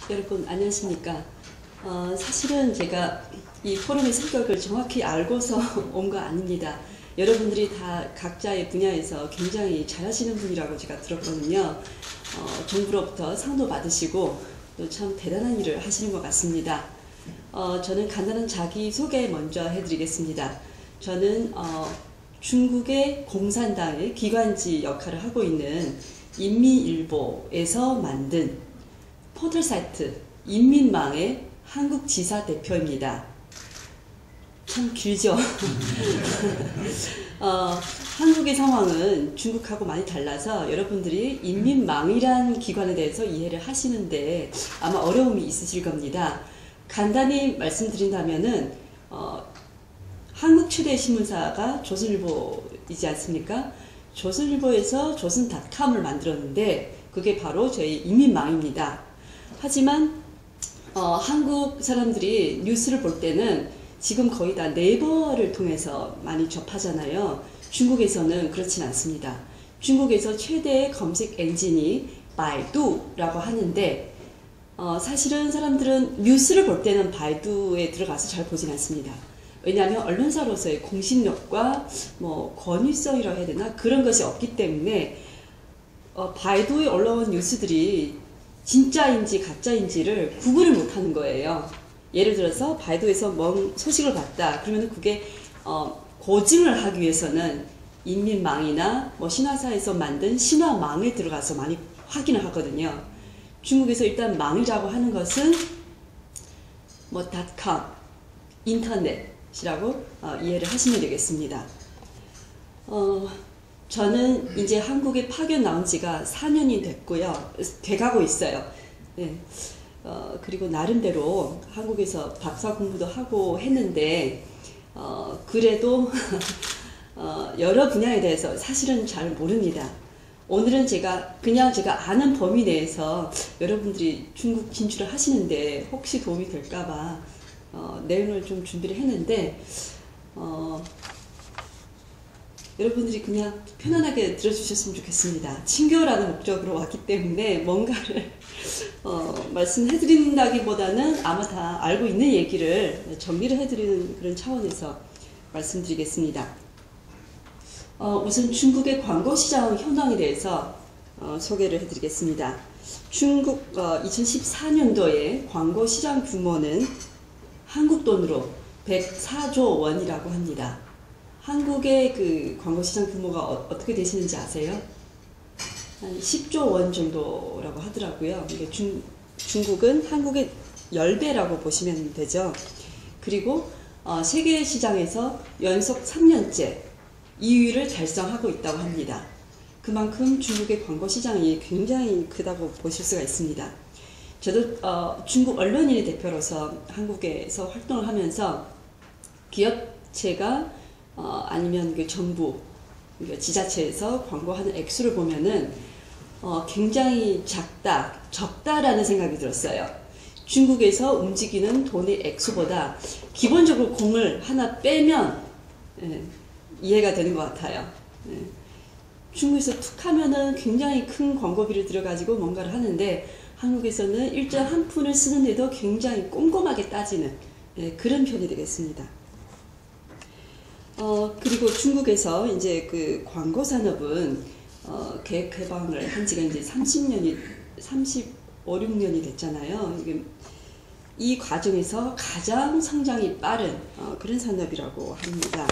여러분 안녕하십니까? 사실은 제가 이 포럼의 성격을 정확히 알고서 온 거 아닙니다. 여러분들이 다 각자의 분야에서 굉장히 잘하시는 분이라고 제가 들었거든요. 정부로부터 상도 받으시고 또 참 대단한 일을 하시는 것 같습니다. 저는 간단한 자기소개 먼저 해드리겠습니다. 저는 중국의 공산당의 기관지 역할을 하고 있는 인민일보에서 만든 포털 사이트 인민망의 한국지사 대표입니다. 참 길죠? 한국의 상황은 중국하고 많이 달라서 여러분들이 인민망이란 기관에 대해서 이해를 하시는데 아마 어려움이 있으실 겁니다. 간단히 말씀드린다면은 한국 최대 신문사가 조선일보이지 않습니까? 조선일보에서 조선닷컴을 만들었는데 그게 바로 저희 인민망입니다. 하지만 한국 사람들이 뉴스를 볼 때는 지금 거의 다 네이버를 통해서 많이 접하잖아요. 중국에서는 그렇진 않습니다. 중국에서 최대의 검색 엔진이 바이두라고 하는데 사실은 사람들은 뉴스를 볼 때는 바이두에 들어가서 잘 보진 않습니다. 왜냐하면 언론사로서의 공신력과 뭐 권위성이라고 해야 되나 그런 것이 없기 때문에 바이두에 올라온 뉴스들이 진짜인지 가짜인지를 구분을 못하는 거예요. 예를 들어서 바이두에서 뭔 소식을 봤다. 그러면 그게 고증을 하기 위해서는 인민망이나 뭐 신화사에서 만든 신화망에 들어가서 많이 확인을 하거든요. 중국에서 일단 망이라고 하는 것은 뭐 닷컴, 인터넷이라고 이해를 하시면 되겠습니다. 저는 이제 한국에 파견 나온 지가 4년이 됐고요. 돼가고 있어요. 네. 그리고 나름대로 한국에서 박사 공부도 하고 했는데, 그래도, 여러 분야에 대해서 사실은 잘 모릅니다. 오늘은 제가 아는 범위 내에서 여러분들이 중국 진출을 하시는데 혹시 도움이 될까봐, 내용을 좀 준비를 했는데, 여러분들이 그냥 편안하게 들어주셨으면 좋겠습니다. 친교라는 목적으로 왔기 때문에 뭔가를 말씀해드린다기보다는 아마 다 알고 있는 얘기를 정리를 해드리는 그런 차원에서 말씀드리겠습니다. 우선 중국의 광고시장 현황에 대해서 소개를 해드리겠습니다. 중국 2014년도에 광고시장 규모는 한국 돈으로 104조 원이라고 합니다. 한국의 그 광고시장 규모가 어떻게 되시는지 아세요? 한 10조 원 정도라고 하더라고요. 이게 중국은 한국의 10배라고 보시면 되죠. 그리고 세계 시장에서 연속 3년째 2위를 달성하고 있다고 합니다. 그만큼 중국의 광고시장이 굉장히 크다고 보실 수가 있습니다. 저도 중국 언론인의 대표로서 한국에서 활동을 하면서 기업체가 아니면 그 정부, 지자체에서 광고하는 액수를 보면은 굉장히 적다라는 생각이 들었어요. 중국에서 움직이는 돈의 액수보다 기본적으로 공을 하나 빼면 이해가 되는 것 같아요. 중국에서 툭 하면은 굉장히 큰 광고비를 들여가지고 뭔가를 하는데 한국에서는 일정 한 푼을 쓰는데도 굉장히 꼼꼼하게 따지는 그런 편이 되겠습니다. 그리고 중국에서 이제 그 광고 산업은 계획 개방을 한 지가 이제 35, 6년이 됐잖아요. 이 과정에서 가장 성장이 빠른 그런 산업이라고 합니다.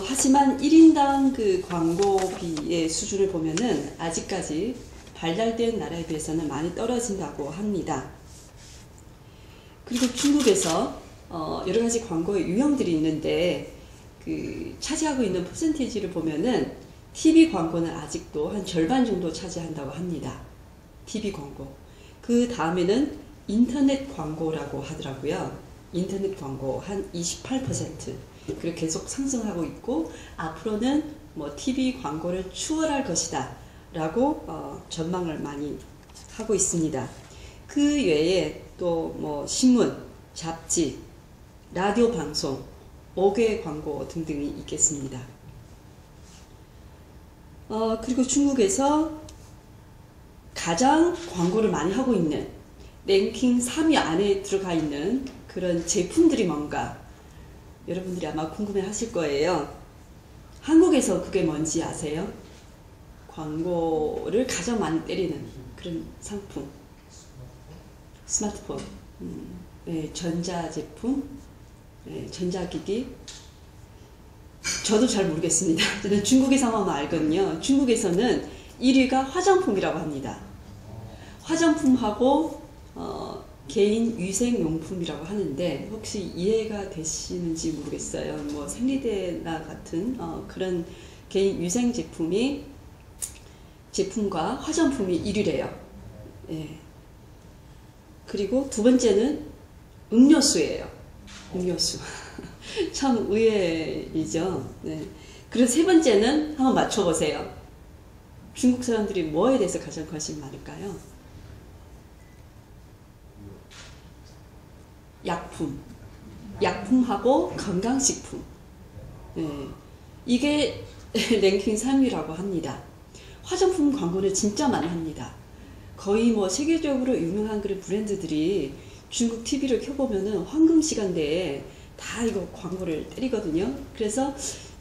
하지만 1인당 그 광고비의 수준을 보면은 아직까지 발달된 나라에 비해서는 많이 떨어진다고 합니다. 그리고 중국에서 여러 가지 광고의 유형들이 있는데 차지하고 있는 퍼센티지를 보면은 TV 광고는 아직도 한 절반 정도 차지한다고 합니다. TV 광고. 그 다음에는 인터넷 광고라고 하더라고요. 인터넷 광고 한 28%. 그리고 계속 상승하고 있고 앞으로는 뭐 TV 광고를 추월할 것이다 라고 전망을 많이 하고 있습니다. 그 외에 또 뭐 신문, 잡지, 라디오 방송, 5개 광고 등등이 있겠습니다. 그리고 중국에서 가장 광고를 많이 하고 있는 랭킹 3위 안에 들어가 있는 그런 제품들이 뭔가 여러분들이 아마 궁금해 하실 거예요. 한국에서 그게 뭔지 아세요? 광고를 가장 많이 때리는 그런 상품. 스마트폰, 네, 전자제품, 네, 전자기기. 저도 잘 모르겠습니다. 저는 중국의 상황만 알거든요. 중국에서는 1위가 화장품이라고 합니다. 화장품하고 개인 위생용품이라고 하는데 혹시 이해가 되시는지 모르겠어요. 뭐 생리대나 같은 그런 개인 위생 제품과 화장품이 1위래요. 예. 그리고 두 번째는 음료수예요. 음료수. 참 의외이죠. 네. 그리고 세 번째는 한번 맞춰보세요. 중국 사람들이 뭐에 대해서 가장 관심이 많을까요? 약품. 약품하고 건강식품. 네. 이게 랭킹 3위라고 합니다. 화장품 광고를 진짜 많이 합니다. 거의 뭐 세계적으로 유명한 그런 브랜드들이 중국 TV를 켜보면은 황금 시간대에 다 이거 광고를 때리거든요. 그래서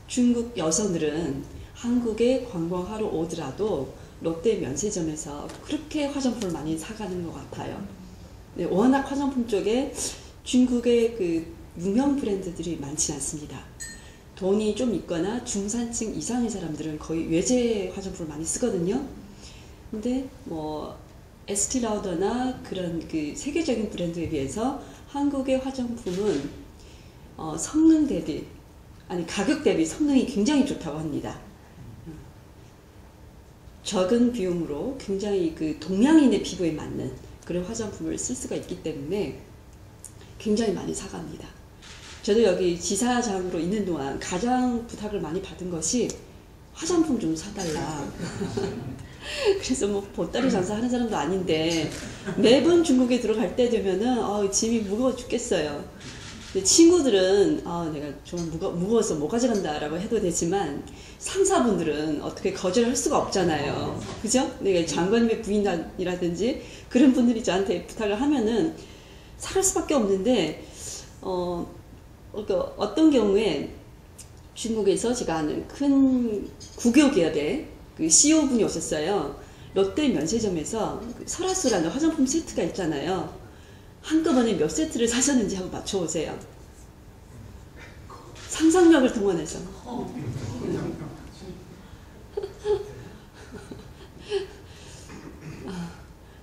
중국 여성들은 한국에 관광하러 오더라도 롯데 면세점에서 그렇게 화장품을 많이 사가는 것 같아요. 네, 워낙 화장품 쪽에 중국의 그 유명 브랜드들이 많지는 않습니다. 돈이 좀 있거나 중산층 이상의 사람들은 거의 외제 화장품을 많이 쓰거든요. 근데 뭐 에스티라우더나 그런 그 세계적인 브랜드에 비해서 한국의 화장품은 성능 대비, 아니 가격 대비 성능이 굉장히 좋다고 합니다. 적은 비용으로 굉장히 그 동양인의 피부에 맞는 그런 화장품을 쓸 수가 있기 때문에 굉장히 많이 사갑니다. 저도 여기 지사장으로 있는 동안 가장 부탁을 많이 받은 것이 화장품 좀 사달라. 그래서 뭐 보따리 장사하는 사람도 아닌데 매번 중국에 들어갈 때 되면은 짐이 무거워 죽겠어요. 근데 친구들은 내가 좀 무거워서 못 가져간다 라고 해도 되지만 상사분들은 어떻게 거절할 수가 없잖아요. 그죠? 내가 장관님의 부인이라든지 그런 분들이 저한테 부탁을 하면은 사갈 수밖에 없는데 어떤 경우에 중국에서 제가 아는 큰 국유 기업의 그 CEO분이 오셨어요. 롯데 면세점에서 설화수라는 화장품 세트가 있잖아요. 한꺼번에 몇 세트를 사셨는지 한번 맞춰보세요. 상상력을 동원해서.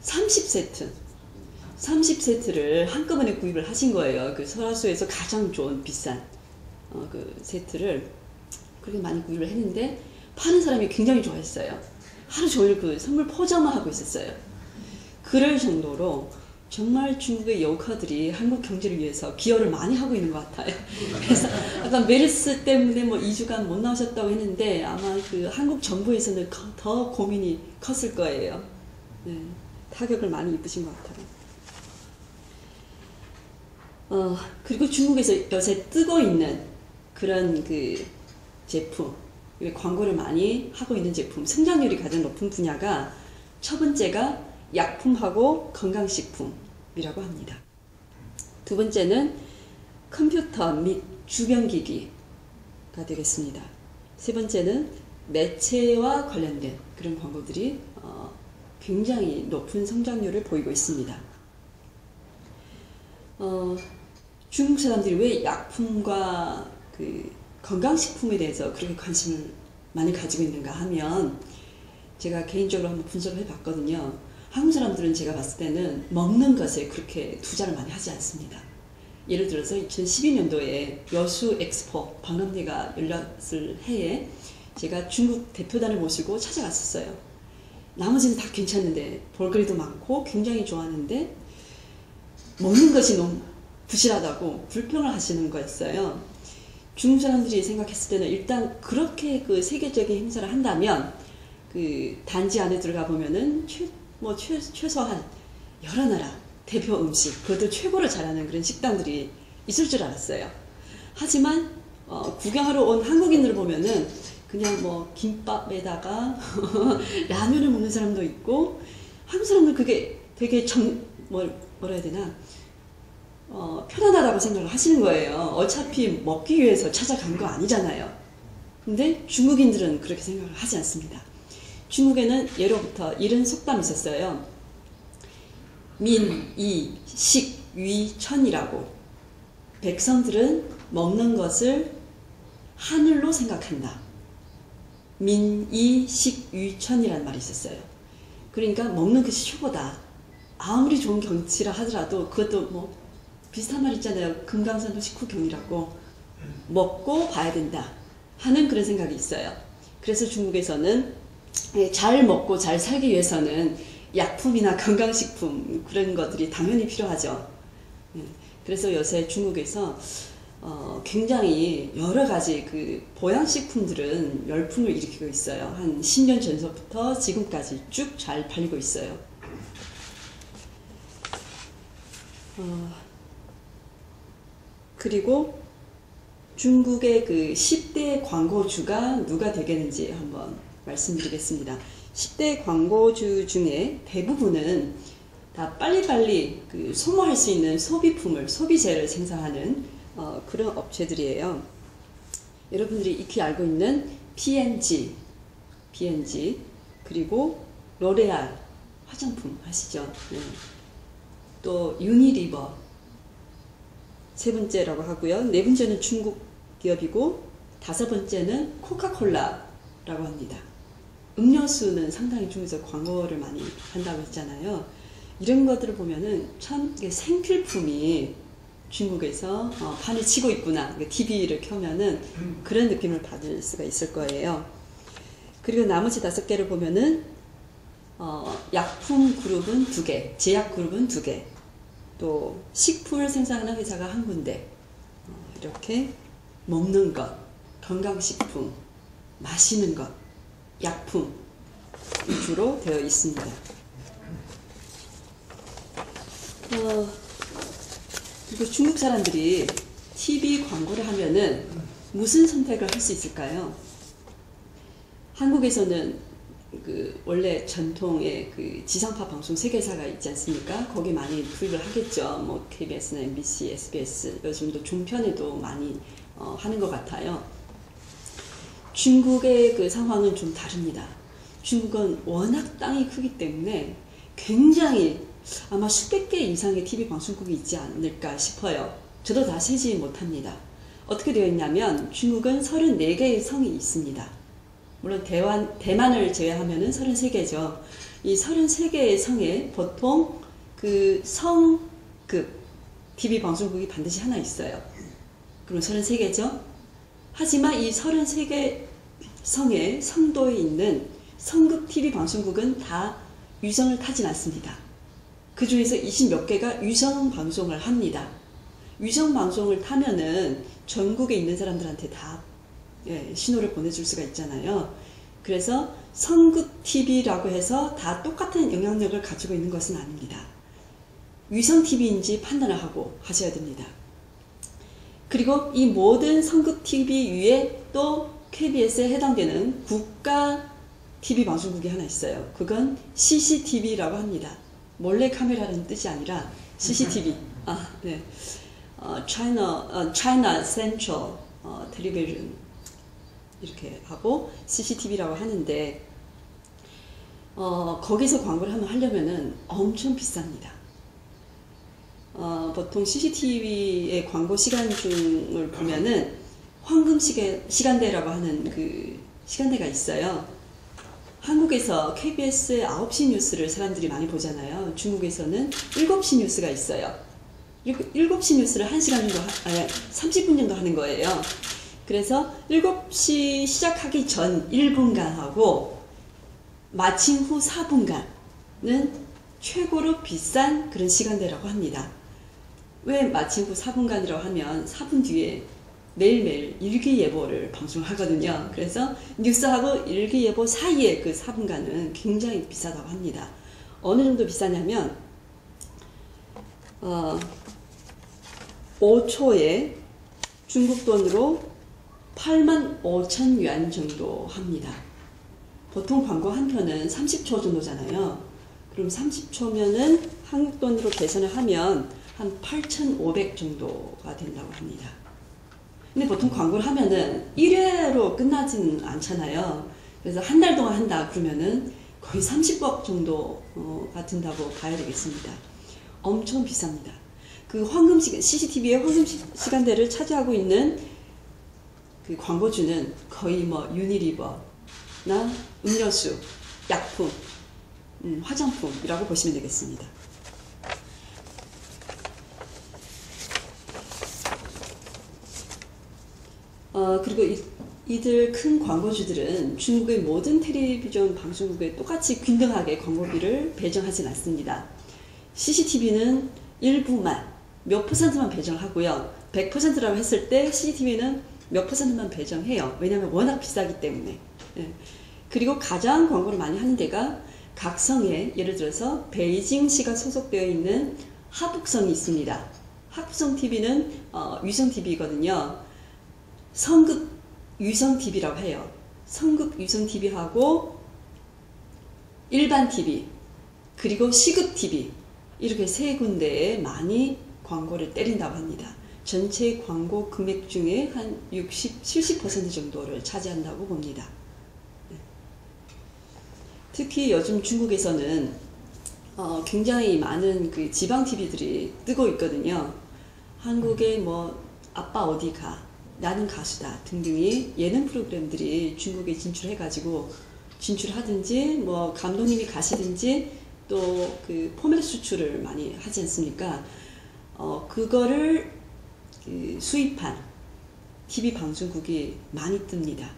30세트. 30세트를 한꺼번에 구입을 하신 거예요. 그 설화수에서 가장 좋은 비싼 그 세트를 그렇게 많이 구입을 했는데 파는 사람이 굉장히 좋아했어요. 하루 종일 그 선물 포장만 하고 있었어요. 그럴 정도로 정말 중국의 여우카들이 한국 경제를 위해서 기여를 많이 하고 있는 것 같아요. 그래서 약간 메르스 때문에 뭐 2주간 못 나오셨다고 했는데 아마 그 한국 정부에서는 더 고민이 컸을 거예요. 네, 타격을 많이 입으신 것 같아요. 그리고 중국에서 요새 뜨고 있는 그런 그 제품, 광고를 많이 하고 있는 제품, 성장률이 가장 높은 분야가 첫 번째가 약품하고 건강식품이라고 합니다. 두 번째는 컴퓨터 및 주변기기가 되겠습니다. 세 번째는 매체와 관련된 그런 광고들이 굉장히 높은 성장률을 보이고 있습니다. 중국 사람들이 왜 약품과 그 건강식품에 대해서 그렇게 관심을 많이 가지고 있는가 하면 제가 개인적으로 한번 분석을 해봤거든요. 한국 사람들은 제가 봤을 때는 먹는 것에 그렇게 투자를 많이 하지 않습니다. 예를 들어서 2012년도에 여수 엑스포 박람회가 열렸을 해에 제가 중국 대표단을 모시고 찾아갔었어요. 나머지는 다 괜찮은데 볼거리도 많고 굉장히 좋았는데 먹는 것이 너무 부실하다고 불평을 하시는 거였어요. 중국 사람들이 생각했을 때는 일단 그렇게 그 세계적인 행사를 한다면 그 단지 안에 들어가 보면은 최소한 여러 나라 대표 음식, 그것도 최고로 잘하는 그런 식당들이 있을 줄 알았어요. 하지만 구경하러 온 한국인들을 보면은 그냥 뭐 김밥에다가 라면을 먹는 사람도 있고 한국 사람들 그게 되게 뭐라 해야 되나, 편안하다고 생각을 하시는 거예요. 어차피 먹기 위해서 찾아간 거 아니잖아요. 근데 중국인들은 그렇게 생각을 하지 않습니다. 중국에는 예로부터 이런 속담이 있었어요. 민, 이, 식, 위, 천이라고. 백성들은 먹는 것을 하늘로 생각한다. 민, 이, 식, 위, 천이라는 말이 있었어요. 그러니까 먹는 것이 효보다. 아무리 좋은 경치라 하더라도 그것도 뭐 비슷한 말 있잖아요. 금강산도 식후경이라고. 먹고 봐야 된다 하는 그런 생각이 있어요. 그래서 중국에서는 잘 먹고 잘 살기 위해서는 약품이나 건강식품 그런 것들이 당연히 필요하죠. 그래서 요새 중국에서 굉장히 여러 가지 그 보양식품들은 열풍을 일으키고 있어요. 한 10년 전서부터 지금까지 쭉 잘 팔리고 있어요. 그리고 중국의 그 10대 광고주가 누가 되겠는지 한번 말씀드리겠습니다. 10대 광고주 중에 대부분은 다 빨리빨리 그 소모할 수 있는 소비품을, 소비재를 생산하는 그런 업체들이에요. 여러분들이 익히 알고 있는 P&G, 그리고 로레알, 화장품 아시죠? 네. 또 유니리버, 세 번째라고 하고요. 네 번째는 중국 기업이고, 다섯 번째는 코카콜라라고 합니다. 음료수는 상당히 중국에서 광고를 많이 한다고 했잖아요. 이런 것들을 보면은 참 생필품이 중국에서 판을 치고 있구나. TV를 켜면은 그런 느낌을 받을 수가 있을 거예요. 그리고 나머지 5개를 보면은 약품 그룹은 2개, 제약 그룹은 2개, 또 식품을 생산하는 회사가 1군데, 이렇게 먹는 것, 건강식품, 마시는 것, 약품 위주로 되어 있습니다. 그리고 중국 사람들이 TV 광고를 하면은 무슨 선택을 할 수 있을까요? 한국에서는 그 원래 전통의 그 지상파 방송 3개사가 있지 않습니까? 거기 많이 투입을 하겠죠. 뭐 KBS나 MBC, SBS, 요즘도 종편에도 많이 하는 것 같아요. 중국의 그 상황은 좀 다릅니다. 중국은 워낙 땅이 크기 때문에 굉장히 아마 수백 개 이상의 TV 방송국이 있지 않을까 싶어요. 저도 다 세지 못합니다. 어떻게 되어 있냐면 중국은 34개의 성이 있습니다. 물론 대만을 제외하면은 33개죠. 이 33개의 성에 보통 그 성급 TV 방송국이 반드시 하나 있어요. 그럼 33개죠. 하지만 이 33개 성의 성도에 있는 성급 TV 방송국은 다 위성을 타진 않습니다. 그 중에서 20몇 개가 위성 방송을 합니다. 위성 방송을 타면은 전국에 있는 사람들한테 다 신호를 보내줄 수가 있잖아요. 그래서 성급 TV라고 해서 다 똑같은 영향력을 가지고 있는 것은 아닙니다. 위성 TV인지 판단을 하고 하셔야 됩니다. 그리고 이 모든 성급 TV 위에 또 KBS에 해당되는 국가 TV 방송국이 하나 있어요. 그건 CCTV라고 합니다. 몰래 카메라라는 뜻이 아니라 CCTV. 네. China Central Television 이렇게 하고 CCTV라고 하는데 거기서 광고를 하려면은 엄청 비쌉니다. 보통 CCTV의 광고 시간중을 보면은 황금 시간대라고 하는 그 시간대가 있어요. 한국에서 KBS의 9시 뉴스를 사람들이 많이 보잖아요. 중국에서는 7시 뉴스가 있어요. 7시 뉴스를 1시간 정도, 30분 정도 하는 거예요. 그래서 7시 시작하기 전 1분간 하고 마침 후 4분간은 최고로 비싼 그런 시간대라고 합니다. 왜 마침 후 4분간이라고 하면 4분 뒤에 매일매일 일기예보를 방송하거든요. 그래서 뉴스하고 일기예보 사이에 그 4분간은 굉장히 비싸다고 합니다. 어느 정도 비싸냐면 5초에 중국 돈으로 85,000 yuan 정도 합니다. 보통 광고 한 편은 30초 정도잖아요. 그럼 30초면은 한국 돈으로 계산을 하면 한 8,500 정도가 된다고 합니다. 근데 보통 광고를 하면은 1회로 끝나지는 않잖아요. 그래서 한 달 동안 한다 그러면은 거의 30억 정도가 든다고 봐야 되겠습니다. 엄청 비쌉니다. 그 황금 시간, CCTV의 황금 시간대를 차지하고 있는 그 광고주는 거의 뭐 유니리버나 음료수, 약품, 화장품이라고 보시면 되겠습니다. 그리고 이들 큰 광고주들은 중국의 모든 텔레비전 방송국에 똑같이 균등하게 광고비를 배정하진 않습니다. CCTV는 일부만, 몇 %만 배정하고요. 100%라고 했을 때 CCTV는 몇 %만 배정해요. 왜냐하면 워낙 비싸기 때문에. 예. 그리고 가장 광고를 많이 하는 데가 각성에, 예를 들어서 베이징시가 소속되어 있는 하북성이 있습니다. 하북성 TV는 위성 TV거든요. 성급 위성 TV라고 해요. 성급 위성 TV하고 일반 TV 그리고 시급 TV 이렇게 세 군데에 많이 광고를 때린다고 합니다. 전체 광고 금액 중에 한 60, 70% 정도를 차지한다고 봅니다. 특히 요즘 중국에서는 굉장히 많은 그 지방 TV들이 뜨고 있거든요. 한국의 뭐 아빠 어디 가, 나는 가수다 등등의 예능 프로그램들이 중국에 진출해가지고 진출하든지 뭐 감독님이 가시든지 또 그 포맷 수출을 많이 하지 않습니까? 그거를 수입한 TV 방송국이 많이 뜹니다.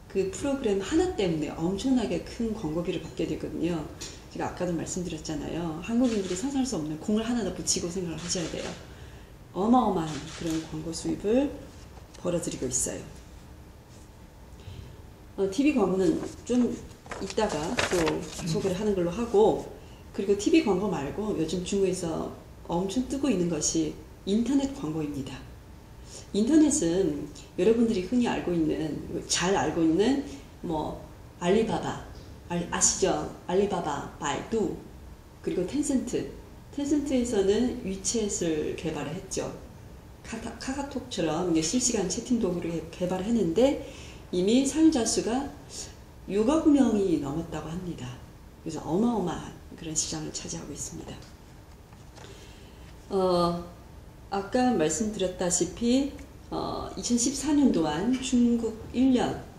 그 프로그램 하나 때문에 엄청나게 큰 광고비를 받게 되거든요. 제가 아까도 말씀드렸잖아요. 한국인들이 상상할 수 없는 공을 하나 더 붙이고 생각을 하셔야 돼요. 어마어마한 그런 광고 수입을 벌어들이고 있어요. TV 광고는 좀 이따가 또 소개를 하는 걸로 하고, 그리고 TV 광고 말고 요즘 중국에서 엄청 뜨고 있는 것이 인터넷 광고입니다. 인터넷은 여러분들이 흔히 알고 있는, 잘 알고 있는 뭐 알리바바, 아시죠? 알리바바, 바이두, 그리고 텐센트. 텐센트에서는 위챗을 개발을 했죠. 카카오톡처럼 실시간 채팅 도구를 개발을 했는데 이미 사용자 수가 6억 명이 넘었다고 합니다. 그래서 어마어마한 그런 시장을 차지하고 있습니다. 아까 말씀드렸다시피 2014년도한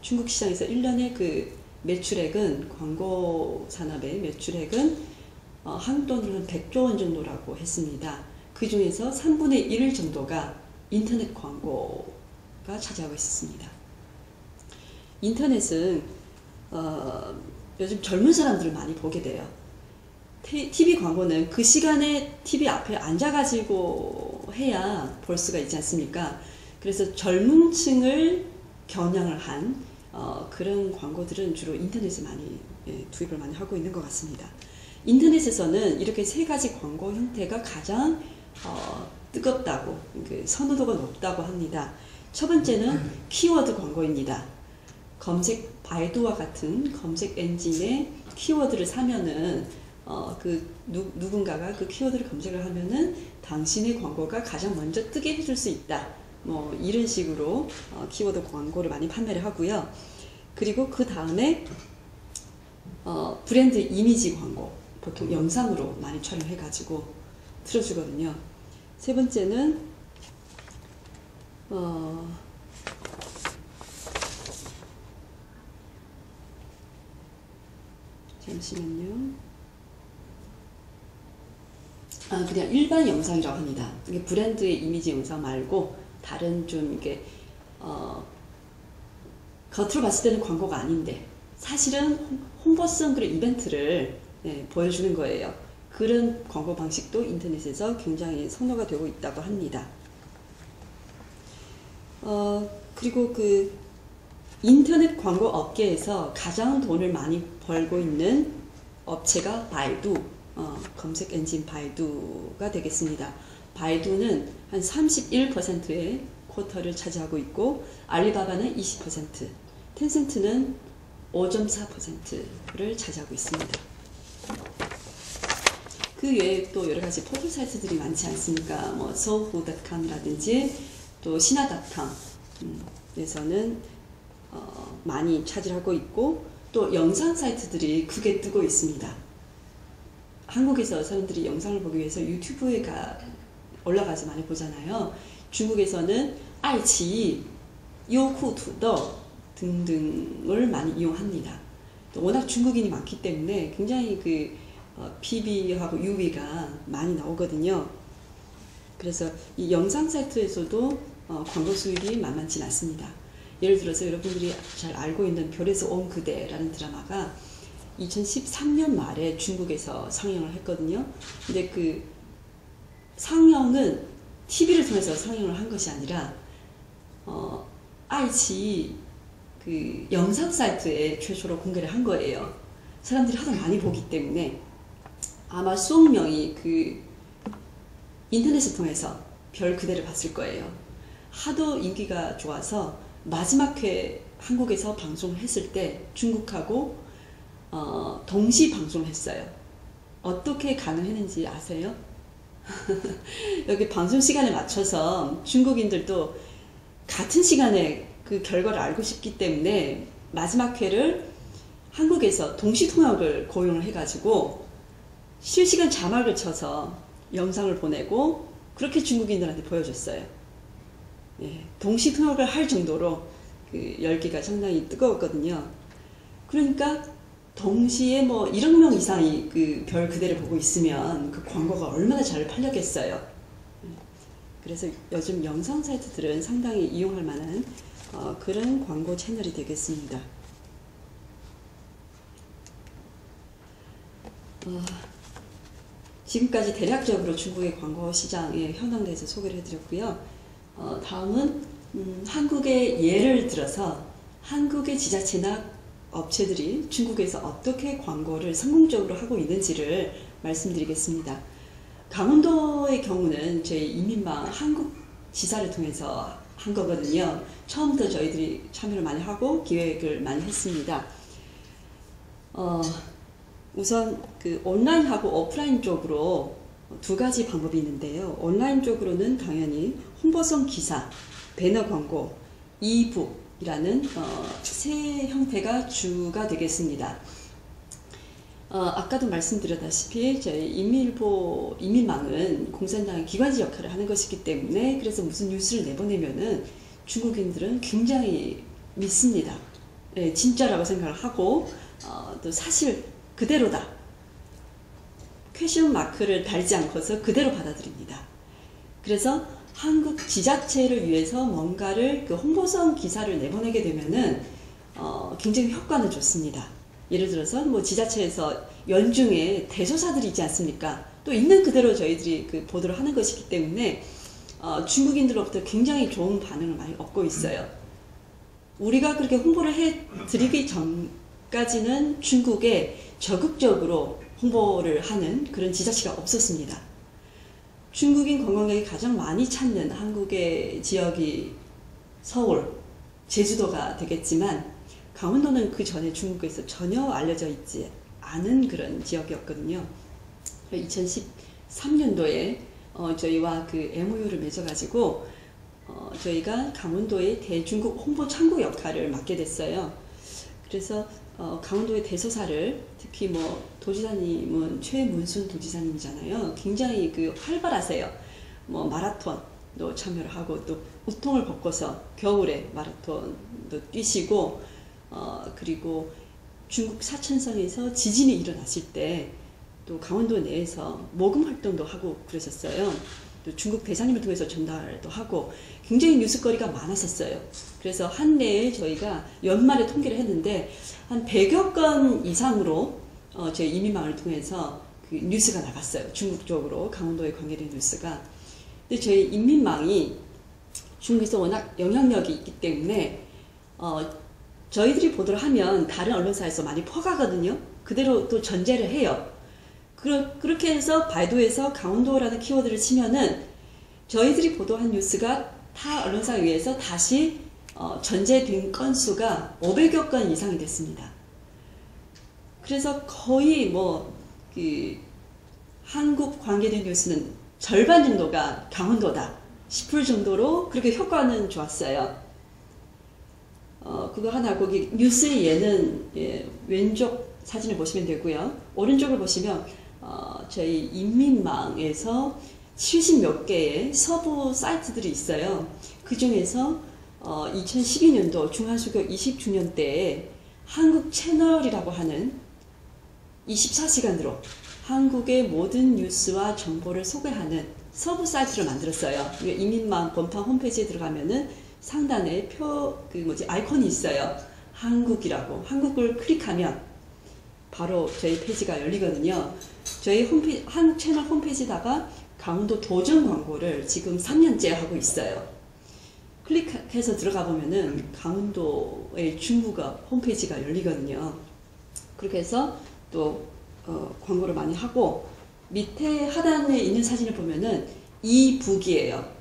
중국 시장에서 1년의 그 매출액은, 광고 산업의 매출액은 한국 돈으로 한 100조 원 정도라고 했습니다. 그 중에서 3분의 1 정도가 인터넷 광고가 차지하고 있습니다. 인터넷은 요즘 젊은 사람들을 많이 보게 돼요. TV 광고는 그 시간에 TV 앞에 앉아가지고 해야 볼 수가 있지 않습니까? 그래서 젊은 층을 겨냥을 한 그런 광고들은 주로 인터넷에 많이 투입을 많이 하고 있는 것 같습니다. 인터넷에서는 이렇게 세 가지 광고 형태가 가장 뜨겁다고, 선호도가 높다고 합니다. 첫 번째는 키워드 광고입니다. 바이두와 같은 검색 엔진의 키워드를 사면은 누군가가 그 키워드를 검색을 하면은 당신의 광고가 가장 먼저 뜨게 해줄 수 있다. 뭐 이런 식으로 키워드 광고를 많이 판매를 하고요. 그리고 그 다음에 브랜드 이미지 광고, 보통 영상으로 많이 촬영해가지고 틀어주거든요. 세 번째는 잠시만요. 그냥 일반 영상이라고 합니다. 이게 브랜드의 이미지 영상 말고 다른 좀 이게 겉으로 봤을 때는 광고가 아닌데 사실은 홍보성 그런 이벤트를 보여주는 거예요. 그런 광고 방식도 인터넷에서 굉장히 선호가 되고 있다고 합니다. 그리고 그 인터넷 광고 업계에서 가장 돈을 많이 벌고 있는 업체가 바이두, 검색 엔진 바이두가 되겠습니다. 바이두는 한 31%의 쿼터를 차지하고 있고, 알리바바는 20%, 텐센트는 5.4%를 차지하고 있습니다. 그 외에 또 여러 가지 포털 사이트들이 많지 않습니까? 뭐 sohu.com이라든지 또 신화.com에서는 많이 차지하고 있고 또 영상 사이트들이 크게 뜨고 있습니다. 한국에서 사람들이 영상을 보기 위해서 유튜브에 올라가서 많이 보잖아요. 중국에서는 아이치, 요쿠투더 등등을 많이 이용합니다. 또 워낙 중국인이 많기 때문에 굉장히 PB하고 UV가 많이 나오거든요. 그래서 이 영상 사이트에서도 광고 수익이 만만치 않습니다. 예를 들어서 여러분들이 잘 알고 있는 별에서 온 그대라는 드라마가 2013년 말에 중국에서 상영을 했거든요. 근데 그 상영은 TV를 통해서 상영을 한 것이 아니라 아이치 그 영상 사이트에 최초로 공개를 한 거예요. 사람들이 하도 많이 보기 때문에 아마 수억 명이 그 인터넷을 통해서 별 그대를 봤을 거예요. 하도 인기가 좋아서 마지막 회 한국에서 방송을 했을 때 중국하고 동시 방송을 했어요. 어떻게 가능했는지 아세요? 여기 방송 시간에 맞춰서 중국인들도 같은 시간에 그 결과를 알고 싶기 때문에 마지막 회를 한국에서 동시 통역을 고용을 해가지고 실시간 자막을 쳐서 영상을 보내고 그렇게 중국인들한테 보여줬어요. 예, 동시 통역을 할 정도로 그 열기가 상당히 뜨거웠거든요. 그러니까 동시에 뭐 1억 명 이상이 그 별 그대를 보고 있으면 그 광고가 얼마나 잘 팔렸겠어요. 그래서 요즘 영상 사이트들은 상당히 이용할 만한 그런 광고 채널이 되겠습니다. 지금까지 대략적으로 중국의 광고 시장의 현황에 대해서 소개를 해드렸고요. 다음은 한국의 예를 들어서 한국의 지자체나 업체들이 중국에서 어떻게 광고를 성공적으로 하고 있는지를 말씀드리겠습니다. 강원도의 경우는 저희 이민망 한국 지사를 통해서 한 거거든요. 처음부터 저희들이 참여를 많이 하고 기획을 많이 했습니다. 우선 그 온라인하고 오프라인 쪽으로 두 가지 방법이 있는데요. 온라인 쪽으로는 당연히 홍보성 기사, 배너 광고, 이북이라는 세 형태가 주가 되겠습니다. 아까도 말씀드렸다시피 저희 인민일보, 인민망은 공산당의 기관지 역할을 하는 것이기 때문에 그래서 무슨 뉴스를 내보내면은 중국인들은 굉장히 믿습니다. 네, 진짜라고 생각을 하고 또 사실 그대로다. 퀘션 마크를 달지 않고서 그대로 받아들입니다. 그래서 한국 지자체를 위해서 뭔가를 그 홍보성 기사를 내보내게 되면은 굉장히 효과는 좋습니다. 예를 들어서 뭐 지자체에서 연중에 대소사들이 있지 않습니까? 또 있는 그대로 저희들이 그 보도를 하는 것이기 때문에 중국인들로부터 굉장히 좋은 반응을 많이 얻고 있어요. 우리가 그렇게 홍보를 해드리기 전까지는 중국에 적극적으로 홍보를 하는 그런 지자체가 없었습니다. 중국인 관광객이 가장 많이 찾는 한국의 지역이 서울, 제주도가 되겠지만 강원도는 그 전에 중국에서 전혀 알려져 있지 않은 그런 지역이었거든요. 2013년도에 저희와 그 MOU를 맺어가지고 저희가 강원도의 대중국 홍보 창구 역할을 맡게 됐어요. 그래서 강원도의 대소사를 특히 뭐 도지사님은 최문순 도지사님이잖아요. 굉장히 그 활발하세요. 뭐 마라톤도 참여를 하고 또 우통을 벗고서 겨울에 마라톤도 뛰시고 그리고 중국 사천성에서 지진이 일어났을 때 또 강원도 내에서 모금 활동도 하고 그러셨어요. 또 중국 대사님을 통해서 전달도 하고 굉장히 뉴스거리가 많았었어요. 그래서 한 해에 저희가 연말에 통계를 했는데 한 100여 건 이상으로 저희 이민망을 통해서 그 뉴스가 나갔어요. 중국 쪽으로 강원도에 관계된 뉴스가. 근데 저희 인민망이 중국에서 워낙 영향력이 있기 때문에 저희들이 보도를 하면 다른 언론사에서 많이 퍼가거든요. 그대로 또 전제를 해요. 그렇게 해서 바이두에서 강원도라는 키워드를 치면은 저희들이 보도한 뉴스가 타 언론사에 의해서 다시 전제된 건수가 500여 건 이상이 됐습니다. 그래서 거의 뭐 한국 관계된 뉴스는 절반 정도가 강원도다 싶을 정도로 그렇게 효과는 좋았어요. 그거 하나, 거기 뉴스의 예는 왼쪽 사진을 보시면 되고요. 오른쪽을 보시면 저희 인민망에서 70몇 개의 서부 사이트들이 있어요. 그 중에서 2012년도 중한수교 20주년 때에 한국 채널이라고 하는 24시간으로 한국의 모든 뉴스와 정보를 소개하는 서브 사이트를 만들었어요. 인민망 본판 홈페이지에 들어가면은 상단에 아이콘이 있어요. 한국이라고. 한국을 클릭하면 바로 저희 페이지가 열리거든요. 저희 한국 채널 홈페이지에다가 강원도 도전 광고를 지금 3년째 하고 있어요. 클릭해서 들어가 보면은 강원도의 중국어 홈페이지가 열리거든요. 그렇게 해서 또 광고를 많이 하고, 밑에 하단에 있는 사진을 보면은 이북이에요.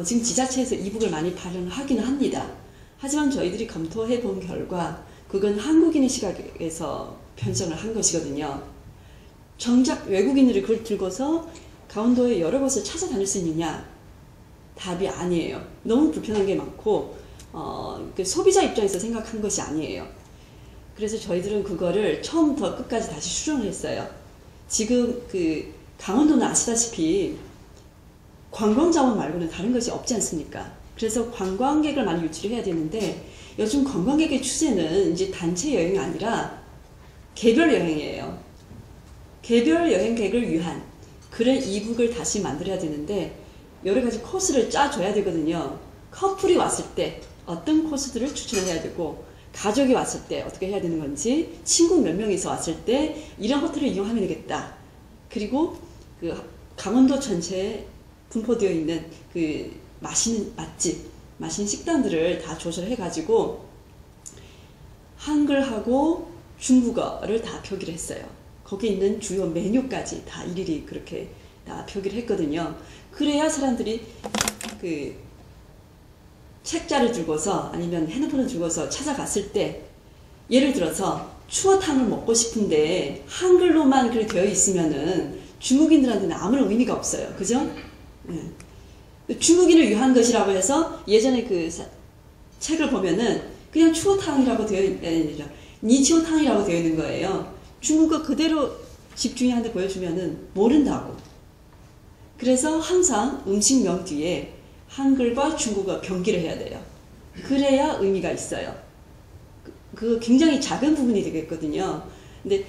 지금 지자체에서 이북을 많이 발행하기는 합니다. 하지만 저희들이 검토해 본 결과 그건 한국인의 시각에서 편성을 한 것이거든요. 정작 외국인들이 그걸 들고서 강원도의 여러 곳을 찾아다닐 수 있느냐? 답이 아니에요. 너무 불편한 게 많고 소비자 입장에서 생각한 것이 아니에요. 그래서 저희들은 그거를 처음부터 끝까지 다시 수정을 했어요. 지금 강원도는 아시다시피 관광자원 말고는 다른 것이 없지 않습니까? 그래서 관광객을 많이 유치를 해야 되는데 요즘 관광객의 추세는 이제 단체 여행이 아니라 개별 여행이에요. 개별 여행객을 위한 그런 이북을 다시 만들어야 되는데 여러 가지 코스를 짜줘야 되거든요. 커플이 왔을 때 어떤 코스들을 추천을 해야 되고, 가족이 왔을 때 어떻게 해야 되는 건지, 친구 몇 명이서 왔을 때 이런 호텔을 이용하면 되겠다. 그리고 강원도 전체에 분포되어 있는 맛있는 맛집, 맛있는 식당들을 다 조절해가지고 한글하고 중국어를 다 표기를 했어요. 거기에 있는 주요 메뉴까지 다 일일이 그렇게 다 표기를 했거든요. 그래야 사람들이 책자를 들고서 아니면 핸드폰을 들고서 찾아갔을 때, 예를 들어서 추어탕을 먹고 싶은데 한글로만 그렇게 되어 있으면은 중국인들한테는 아무런 의미가 없어요. 그죠? 네. 중국인을 위한 것이라고 해서 예전에 책을 보면은 그냥 추어탕이라고 되어 있는, 니치오탕이라고 되어 있는 거예요. 중국어 그대로 집중해한테 보여주면은 모른다고. 그래서 항상 음식명 뒤에 한글과 중국어 병기를 해야 돼요. 그래야 의미가 있어요. 그 굉장히 작은 부분이 되겠거든요. 근데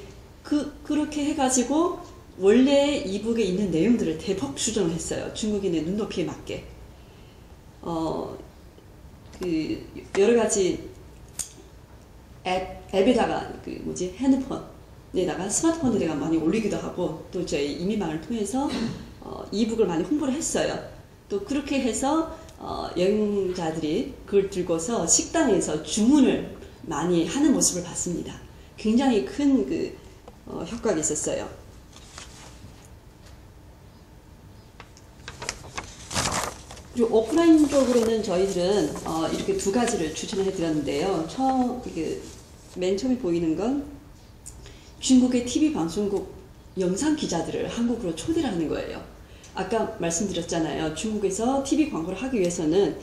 그렇게 해가지고 원래 이북에 있는 내용들을 대폭 수정을 했어요. 중국인의 눈높이에 맞게. 여러 가지 앱에다가 핸드폰에다가 스마트폰에다가 많이 올리기도 하고, 또 저희 이민망을 통해서 이북을 많이 홍보를 했어요. 또 그렇게 해서 여행자들이 그걸 들고서 식당에서 주문을 많이 하는 모습을 봤습니다. 굉장히 큰 효과가 있었어요. 그리고 오프라인적으로는 저희들은 이렇게 두 가지를 추천해 드렸는데요. 맨 처음에 보이는 건 중국의 TV 방송국 영상 기자들을 한국으로 초대를 하는 거예요. 아까 말씀드렸잖아요. 중국에서 TV 광고를 하기 위해서는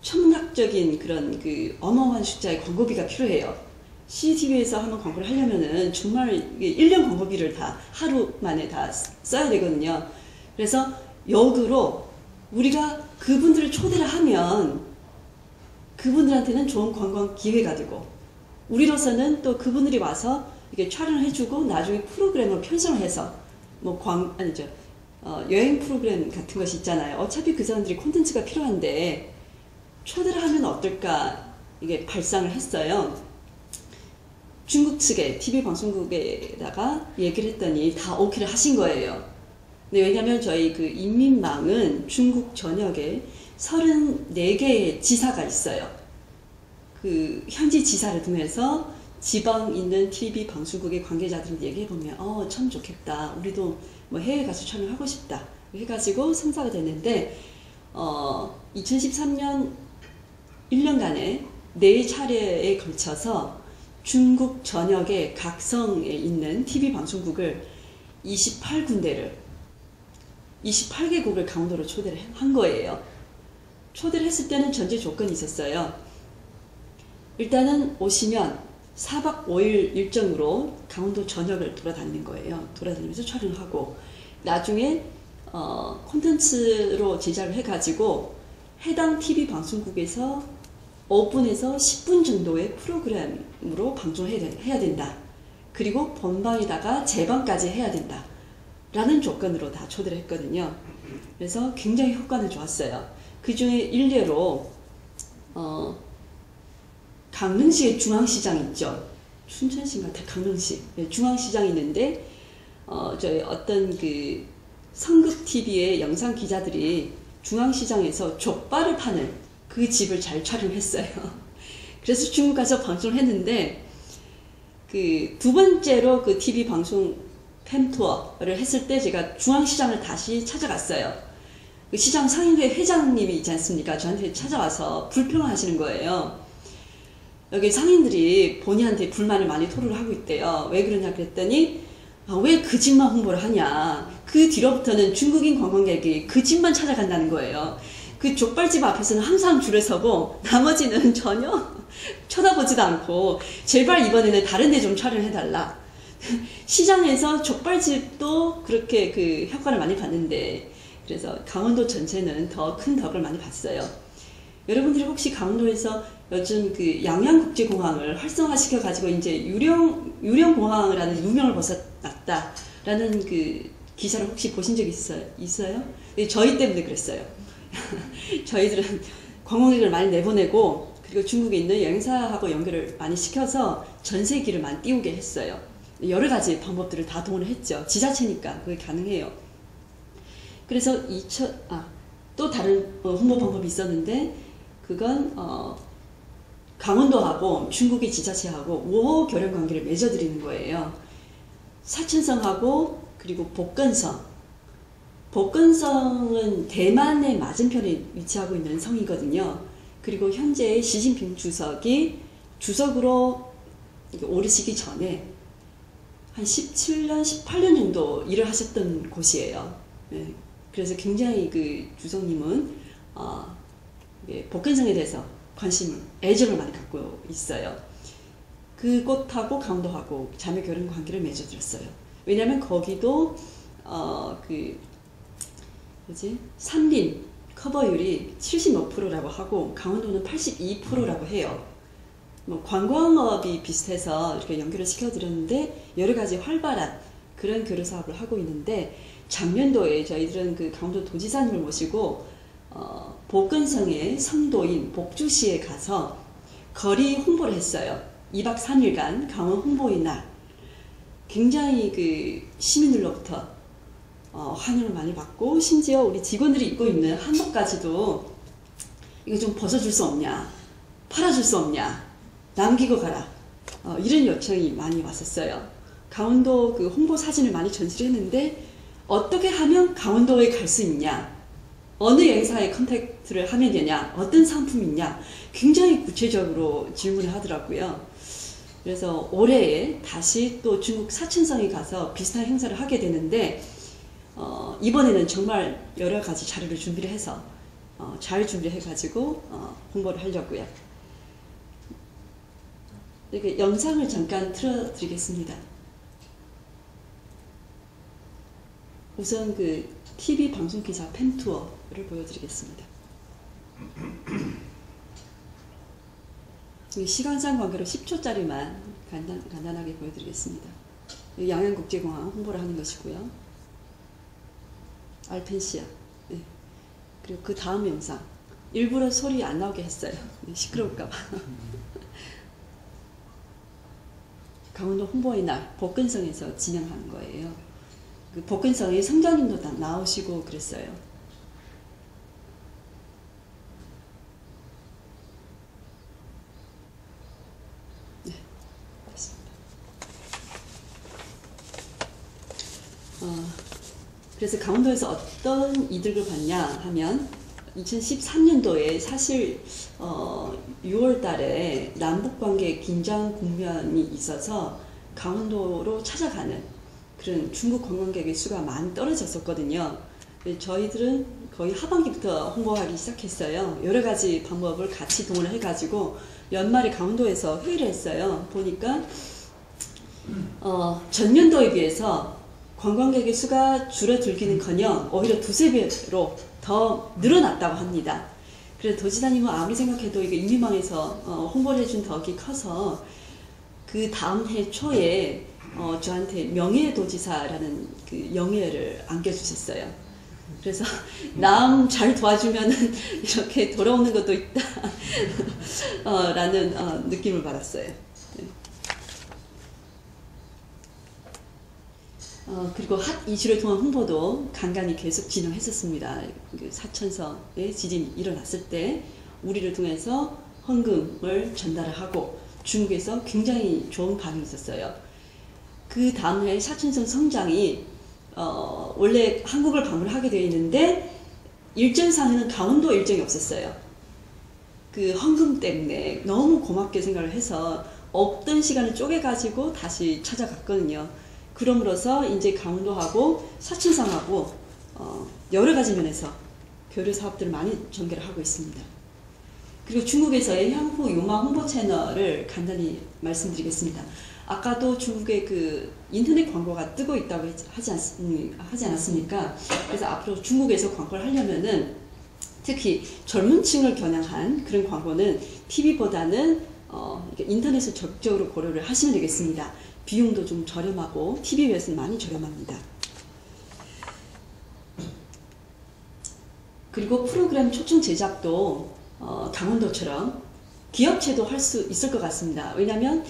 천문학적인 그런 어마어마한 숫자의 광고비가 필요해요. CCTV에서 한번 광고를 하려면은 정말 1년 광고비를 다 하루 만에 다 써야 되거든요. 그래서 역으로 우리가 그분들을 초대를 하면 그분들한테는 좋은 관광 기회가 되고, 우리로서는 또 그분들이 와서 이렇게 촬영을 해주고 나중에 프로그램을 편성을 해서 여행 프로그램 같은 것이 있잖아요. 어차피 그 사람들이 콘텐츠가 필요한데 초대를 하면 어떨까, 이게 발상을 했어요. 중국 측의 TV 방송국에다가 얘기를 했더니 다 오케이를 하신 거예요. 근데 왜냐면 저희 인민망은 중국 전역에 34개의 지사가 있어요. 현지 지사를 통해서 지방 있는 TV 방송국의 관계자들한테 얘기해보면 참 좋겠다. 우리도 해외 가서 촬영하고 싶다. 해가지고 성사가 됐는데 2013년 1년간에 4차례에 걸쳐서 중국 전역의 각성에 있는 TV 방송국을 28군데를 28개국을 강원도로 초대를 한 거예요. 초대를 했을 때는 전제 조건이 있었어요. 일단은 오시면 4박 5일 일정으로 강원도 전역을 돌아다니는 거예요. 돌아다니면서 촬영을 하고 나중에 콘텐츠로 제작을 해가지고 해당 TV 방송국에서 5분에서 10분 정도의 프로그램으로 방송을 해야 된다. 그리고 본방에다가 재방까지 해야 된다. 라는 조건으로 다 초대를 했거든요. 그래서 굉장히 효과는 좋았어요. 그 중에 일례로 강릉시의 중앙시장 있죠. 춘천시인가 강릉시 중앙시장이 있는데 저희 어떤 그 성급TV의 영상 기자들이 중앙시장에서 족발을 파는 그 집을 잘 촬영했어요. 그래서 중국 가서 방송을 했는데 그 두 번째로 그 TV 방송 팬투어를 했을 때 제가 중앙시장을 다시 찾아갔어요. 그 시장 상인회 회장님이 있지 않습니까? 저한테 찾아와서 불평을 하시는 거예요. 여기 상인들이 본인한테 불만을 많이 토로를 하고 있대요. 왜 그러냐 그랬더니 왜 그 집만 홍보를 하냐. 그 뒤로부터는 중국인 관광객이 그 집만 찾아간다는 거예요. 그 족발집 앞에서는 항상 줄을 서고 나머지는 전혀 쳐다보지도 않고 제발 이번에는 다른 데 좀 촬영해달라. 시장에서 족발집도 그렇게 그 효과를 많이 봤는데 그래서 강원도 전체는 더 큰 덕을 많이 봤어요. 여러분들이 혹시 강원도에서 요즘 그 양양국제공항을 활성화시켜 가지고 이제 유령공항이라는 유명을 벗어났다라는 그 기사를 혹시 보신 적 있어요? 저희 때문에 그랬어요. 저희들은 관광객을 많이 내보내고 그리고 중국에 있는 여행사하고 연결을 많이 시켜서 전세기를 많이 띄우게 했어요. 여러 가지 방법들을 다 동원을 했죠. 지자체니까 그게 가능해요. 그래서 또 다른 홍보 방법이 있었는데 그건 강원도하고 중국의 지자체하고 우호 교련 관계를 맺어드리는 거예요. 사천성하고 그리고 복건성은 대만의 맞은편에 위치하고 있는 성이거든요. 그리고 현재 시진핑 주석이 주석으로 오르시기 전에 한 17년, 18년 정도 일을 하셨던 곳이에요. 네. 그래서 굉장히 그 주석님은 복건성에 대해서 애정을 많이 갖고 있어요. 그곳하고 강원도하고 자매 교련 관계를 맺어드렸어요. 왜냐하면 거기도 산림 커버율이 75%라고 하고 강원도는 82%라고 해요. 관광업이 비슷해서 이렇게 연결을 시켜드렸는데 여러 가지 활발한 그런 교류 사업을 하고 있는데 작년도에 저희들은 그 강원도 도지사님을 모시고 복건성의 성도인 복주시에 가서 거리 홍보를 했어요. 2박 3일간 강원 홍보인 날 굉장히 그 시민들로부터 환영을 많이 받고 심지어 우리 직원들이 입고 있는 한복까지도 이거 좀 벗어줄 수 없냐, 팔아줄 수 없냐, 남기고 가라, 이런 요청이 많이 왔었어요. 강원도 그 홍보 사진을 많이 전시를 했는데 어떻게 하면 강원도에 갈 수 있냐, 어느 여행사에 컨택트를 하면 되냐, 어떤 상품이 있냐 굉장히 구체적으로 질문을 하더라고요. 그래서 올해에 다시 또 중국 사천성에 가서 비슷한 행사를 하게 되는데 이번에는 정말 여러 가지 자료를 준비를 해서 잘 준비를 해가지고 홍보를 하려고요. 이렇게 영상을 잠깐 틀어드리겠습니다. 우선 그 TV 방송기사 팬투어를 보여드리겠습니다. 시간상 관계로 10초짜리만 간단하게 보여드리겠습니다. 양양국제공항 홍보를 하는 것이고요. 알펜시아. 네. 그리고 그 다음 영상. 일부러 소리 안 나오게 했어요. 시끄러울까봐. 강원도 홍보의 날 복근성에서 진행하는 거예요. 그 복근성에 성장님도 다 나오시고 그랬어요. 네, 됐습니다. 그래서 강원도에서 어떤 이득을 받냐 하면 2013년도에 사실 6월 달에 남북관계 긴장 국면이 있어서 강원도로 찾아가는 그런 중국 관광객의 수가 많이 떨어졌었거든요. 저희들은 거의 하반기부터 홍보하기 시작했어요. 여러 가지 방법을 같이 동원을 해가지고 연말에 강원도에서 회의를 했어요. 보니까 전년도에 비해서 관광객의 수가 줄어들기는커녕 오히려 두세 배로 더 늘어났다고 합니다. 그래서 도지사님은 아무리 생각해도 이게 인민망에서 홍보를 해준 덕이 커서 그 다음 해 초에 저한테 명예도지사라는 그 영예를 안겨주셨어요. 그래서 남 잘 도와주면은 이렇게 돌아오는 것도 있다 라는 느낌을 받았어요. 네. 그리고 핫 이슈를 통한 홍보도 간간히 계속 진행했었습니다. 그 사천성에 지진이 일어났을 때 우리를 통해서 헌금을 전달을 하고 중국에서 굉장히 좋은 반응이 있었어요. 그 다음에 사천성 성장이 원래 한국을 방문하게 되어 있는데 일정상에는 강원도 일정이 없었어요. 그 헌금 때문에 너무 고맙게 생각을 해서 없던 시간을 쪼개가지고 다시 찾아갔거든요. 그럼으로써 이제 강원도하고 사천성하고 여러 가지 면에서 교류 사업들을 많이 전개를 하고 있습니다. 그리고 중국에서의 향후 요마 홍보 채널을 간단히 말씀드리겠습니다. 아까도 중국의 그 인터넷 광고가 뜨고 있다고 하지 않았습니까? 그래서 앞으로 중국에서 광고를 하려면은 특히 젊은 층을 겨냥한 그런 광고는 TV보다는 인터넷을 적극적으로 고려를 하시면 되겠습니다. 비용도 좀 저렴하고 TV에 비해서는 많이 저렴합니다. 그리고 프로그램 초청 제작도 강원도처럼 기업체도 할 수 있을 것 같습니다. 왜냐하면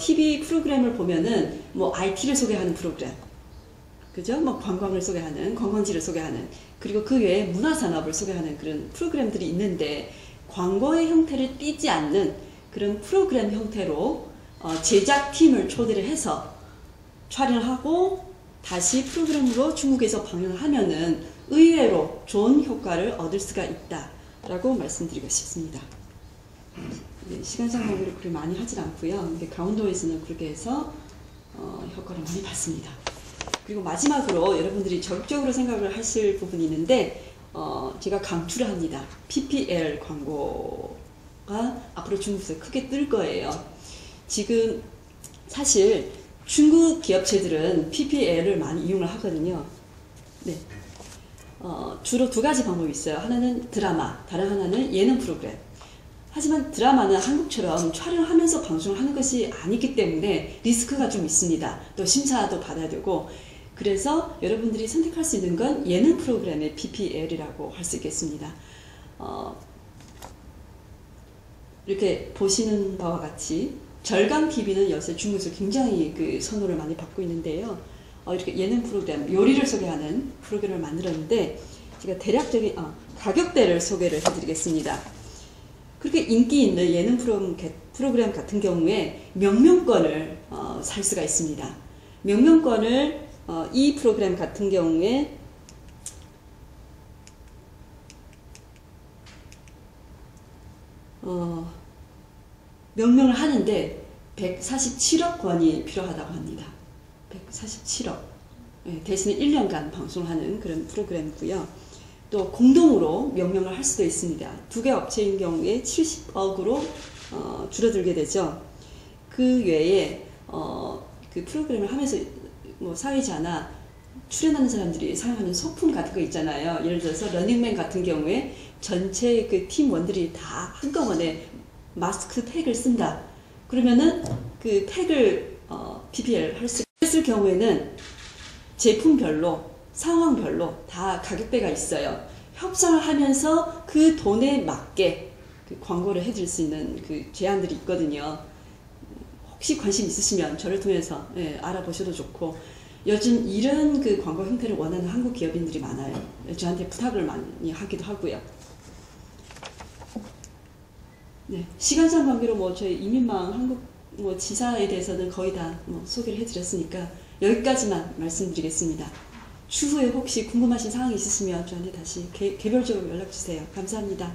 TV 프로그램을 보면은 뭐 IT를 소개하는 프로그램, 그죠? 뭐 관광을 소개하는, 관광지를 소개하는, 그리고 그 외에 문화산업을 소개하는 그런 프로그램들이 있는데 광고의 형태를 띠지 않는 그런 프로그램 형태로 제작팀을 초대를 해서 촬영하고 다시 프로그램으로 중국에서 방영을 하면은 의외로 좋은 효과를 얻을 수가 있다라고 말씀드리고 싶습니다. 네, 시간상 관계를 그렇게 많이 하진 않고요. 강원도에서는 그렇게 해서 효과를 많이 봤습니다. 그리고 마지막으로 여러분들이 적극적으로 생각을 하실 부분이 있는데 제가 강추를 합니다. PPL 광고가 앞으로 중국에서 크게 뜰 거예요. 지금 사실 중국 기업체들은 PPL을 많이 이용을 하거든요. 네. 주로 두 가지 방법이 있어요. 하나는 드라마, 다른 하나는 예능 프로그램. 하지만 드라마는 한국처럼 촬영하면서 방송을 하는 것이 아니기 때문에 리스크가 좀 있습니다. 또 심사도 받아야 되고, 그래서 여러분들이 선택할 수 있는 건 예능 프로그램의 PPL이라고 할 수 있겠습니다. 이렇게 보시는 바와 같이 절강 TV는 요새 중국에서 굉장히 그 선호를 많이 받고 있는데요. 이렇게 예능 프로그램, 요리를 소개하는 프로그램을 만들었는데 제가 대략적인 가격대를 소개를 해드리겠습니다. 그렇게 인기 있는 예능 프로그램 같은 경우에 명명권을 살 수가 있습니다. 명명권을 이 프로그램 같은 경우에 명명을 하는데 147억 원이 필요하다고 합니다. 147억. 네, 대신에 1년간 방송하는 그런 프로그램이고요. 또 공동으로 명명을 할 수도 있습니다. 두 개 업체인 경우에 70억으로 줄어들게 되죠. 그 외에 그 프로그램을 하면서 뭐 사회자나 출연하는 사람들이 사용하는 소품 같은 거 있잖아요. 예를 들어서 러닝맨 같은 경우에 전체 그 팀원들이 다 한꺼번에 마스크팩을 쓴다. 그러면은 그 팩을 PPL 할 수 있을 경우에는 제품별로 상황별로 다 가격대가 있어요. 협상을 하면서 그 돈에 맞게 그 광고를 해줄 수 있는 그 제안들이 있거든요. 혹시 관심 있으시면 저를 통해서 알아보셔도 좋고, 요즘 이런 그 광고 형태를 원하는 한국 기업인들이 많아요. 저한테 부탁을 많이 하기도 하고요. 네, 시간상 관계로 뭐 저희 이민망 한국 뭐 지사에 대해서는 거의 다 뭐 소개를 해드렸으니까 여기까지만 말씀드리겠습니다. 추후에 혹시 궁금하신 사항이 있으시면 저한테 다시 개별적으로 연락 주세요. 감사합니다.